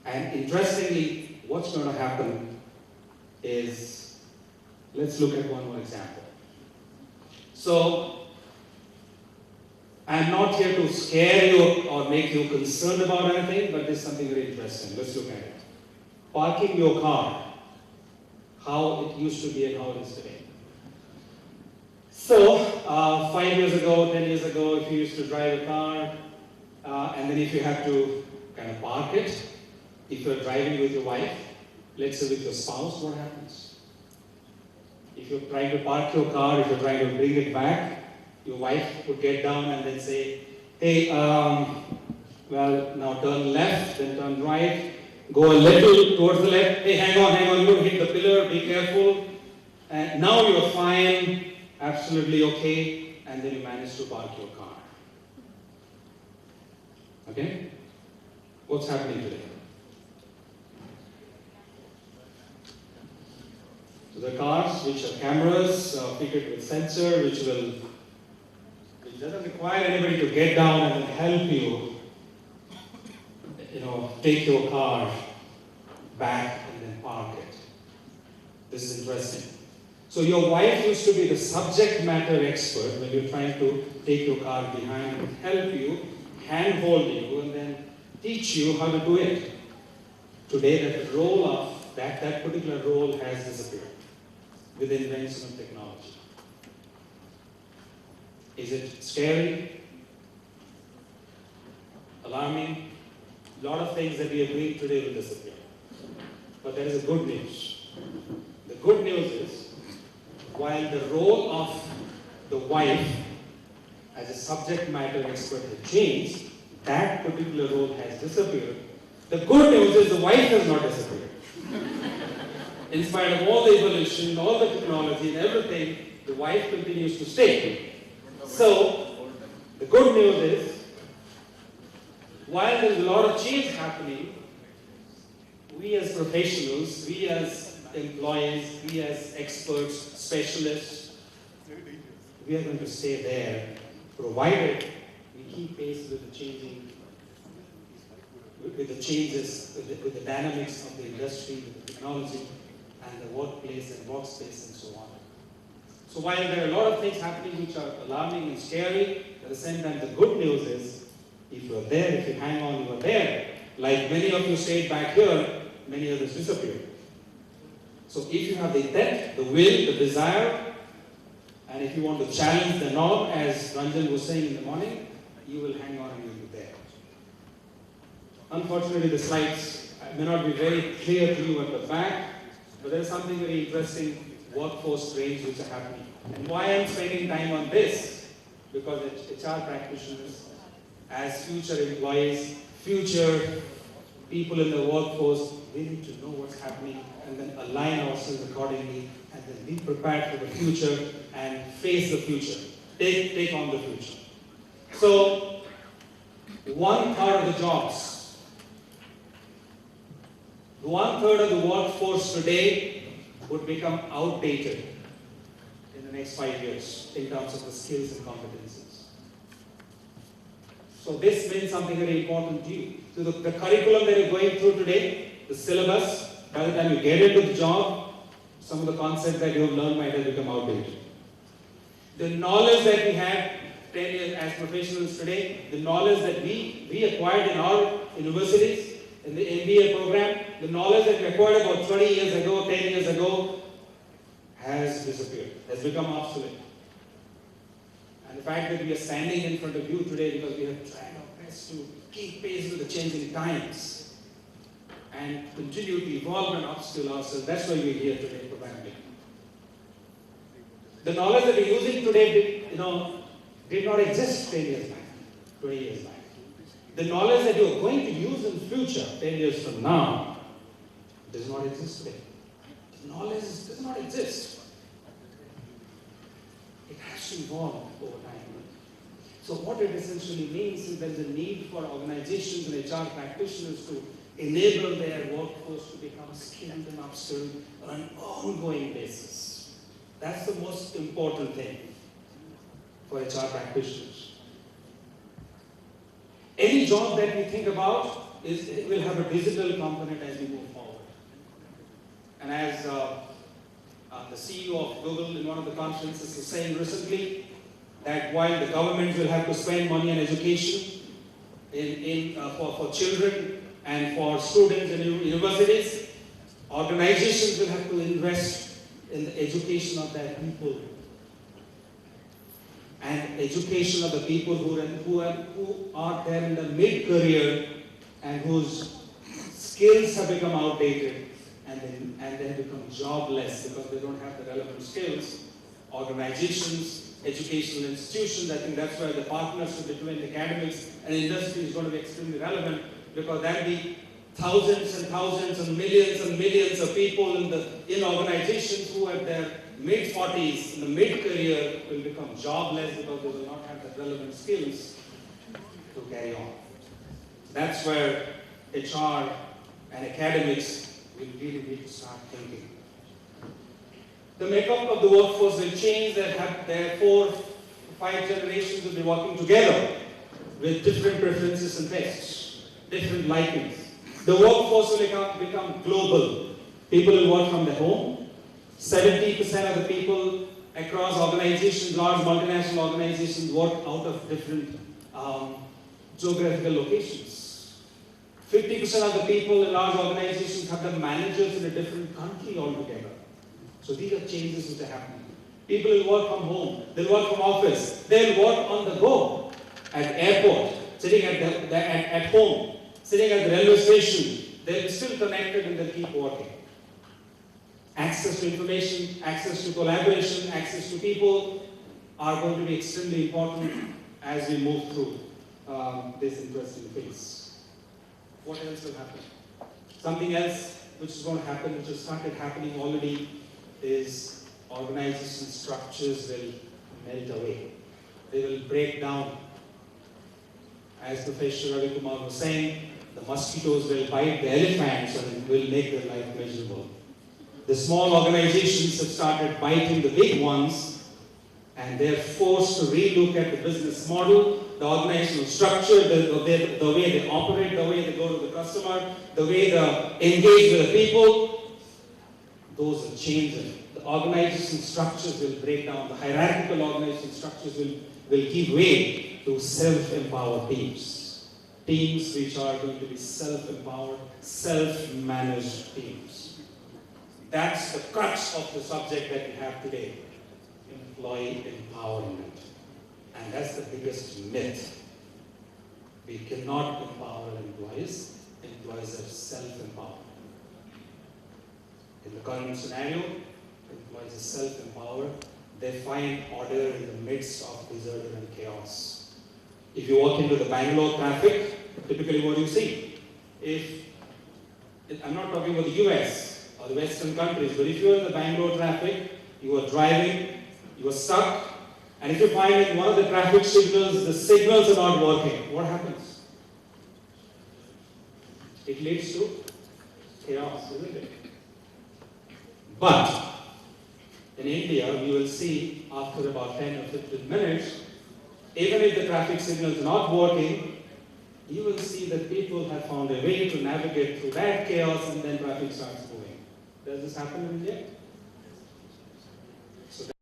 And interestingly, what's going to happen is, let's look at one more example. So, I'm not here to scare you or make you concerned about anything, but there's something very interesting. Let's look at it. Parking your car, how it used to be and how it is today. So, 5 years ago, 10 years ago, if you used to drive a car, and then if you have to kind of park it, if you're driving with your wife, let's say with your spouse, what happens? If you're trying to park your car, if you're trying to bring it back, your wife would get down and then say, hey, well, now turn left, then turn right, go a little towards the left, hey, hang on, you don't hit the pillar, be careful. And now you're fine, absolutely okay, and then you manage to park your car. Okay? What's happening today? So the cars, which are cameras, fitted with sensor, which doesn't require anybody to get down and help you, take your car back and then park it. This is interesting. So your wife used to be the subject matter expert when you're trying to take your car behind and help you, handhold you, and then teach you how to do it. Today, that role of that particular role has disappeared with the invention of technology. Is it scary? Alarming? A lot of things that we are doing today will disappear. But there is a good news. The good news is, while the role of the wife as a subject matter expert has changed, that particular role has disappeared. The good news is the wife has not disappeared. In spite of all the evolution, all the technology and everything, the wife continues to stay. So, the good news is, while there's a lot of change happening, we as professionals, we as employees, we as experts, specialists, we are going to stay there, provided we keep pace with the changing, with the changes, with the dynamics of the industry, with the technology, and the workplace and workspace and so on. So while there are a lot of things happening which are alarming and scary, at the same time the good news is, if you're there, if you hang on, you are there. Like many of you stayed back here, many others disappeared. So if you have the intent, the will, the desire, and if you want to challenge the norm, as Ranjan was saying in the morning, you will hang on and you will be there. Unfortunately, the slides may not be very clear to you at the back, but there is something very interesting, workforce trends which are happening. And why I'm spending time on this? Because HR practitioners, as future employees, future people in the workforce, we need to know what's happening and then align ourselves accordingly and then be prepared for the future and face the future. Take on the future. So, 1/3 of the jobs, 1/3 of the workforce today would become outdated in the next 5 years in terms of the skills and competencies. So this means something very important to you. So the curriculum that you're going through today, the syllabus, by the time you get into the job, some of the concepts that you have learned might have become outdated. The knowledge that we have 10 years as professionals today, the knowledge that we acquired in our universities, in the MBA program, the knowledge that we acquired about 20 years ago, 10 years ago, has disappeared, has become obsolete. And the fact that we are standing in front of you today because we have tried our best to keep pace with the changing times and continue to evolve and upskill ourselves, that's why we're here today, probably. The knowledge that we're using today, did not exist 10 years back, 20 years back. The knowledge that you're going to use in future, 10 years from now, does not exist today. Knowledge does not exist. It has to evolve over time. So what it essentially means is there's a need for organizations and HR practitioners to enable their workforce to become skilled and upskilled on an ongoing basis. That's the most important thing for HR practitioners. Any job that we think about, it will have a digital component as we move forward. And as the CEO of Google in one of the conferences was saying recently, that while the government will have to spend money on education for children and for students in universities, organizations will have to invest in the education of their people. And education of the people who are there in the mid-career and whose skills have become outdated and they have become jobless because they don't have the relevant skills. Organizations, educational institutions, I think that's where the partnership between academics and industry is going to be extremely relevant, because there'll be thousands and thousands and millions of people in organizations who at their mid-40s, in the mid-career, will become jobless because they will not have the relevant skills to carry on. That's where HR and academics will really need to start thinking. The makeup of the workforce will change. Their 4-5 generations will be working together with different preferences and tastes, different likings. The workforce will become global. People will work from their home. 70% of the people across organizations, large multinational organizations, work out of different geographical locations. 50% of the people in large organizations have their managers in a different country altogether. So these are changes which are happening. People will work from home, they'll work from office, they'll work on the go, at airport, sitting at home, sitting at the railway station. They'll be still connected and they'll keep working. Access to information, access to collaboration, access to people are going to be extremely important as we move through this interesting phase. What else will happen? Something else which is going to happen, which has started happening already, is organization structures will melt away. They will break down. As Professor Ravi Kumar was saying, the mosquitoes will bite the elephants and will make their life miserable. The small organizations have started biting the big ones, and they're forced to relook at the business model, the organizational structure, the way they operate, the way they go to the customer, the way they engage with the people. Those are changing. The organization structures will break down. The hierarchical organization structures will give way to self-empowered teams. Teams which are going to be self-empowered, self-managed teams. That's the crux of the subject that we have today, employee empowerment. And that's the biggest myth. We cannot empower employees. Employees are self-empowered. In the current scenario, employees are self-empowered. They find order in the midst of disorder and chaos. If you walk into the Bangalore traffic, typically what do you see? I'm not talking about the US or the Western countries, but if you're in the Bangalore traffic, you are driving, you are stuck, and if you find in one of the traffic signals, the signals are not working, what happens? It leads to chaos, isn't it? But in India, we will see after about 10 or 15 minutes, even if the traffic signal is not working, you will see that people have found a way to navigate through that chaos and then traffic starts moving. Does this happen in India?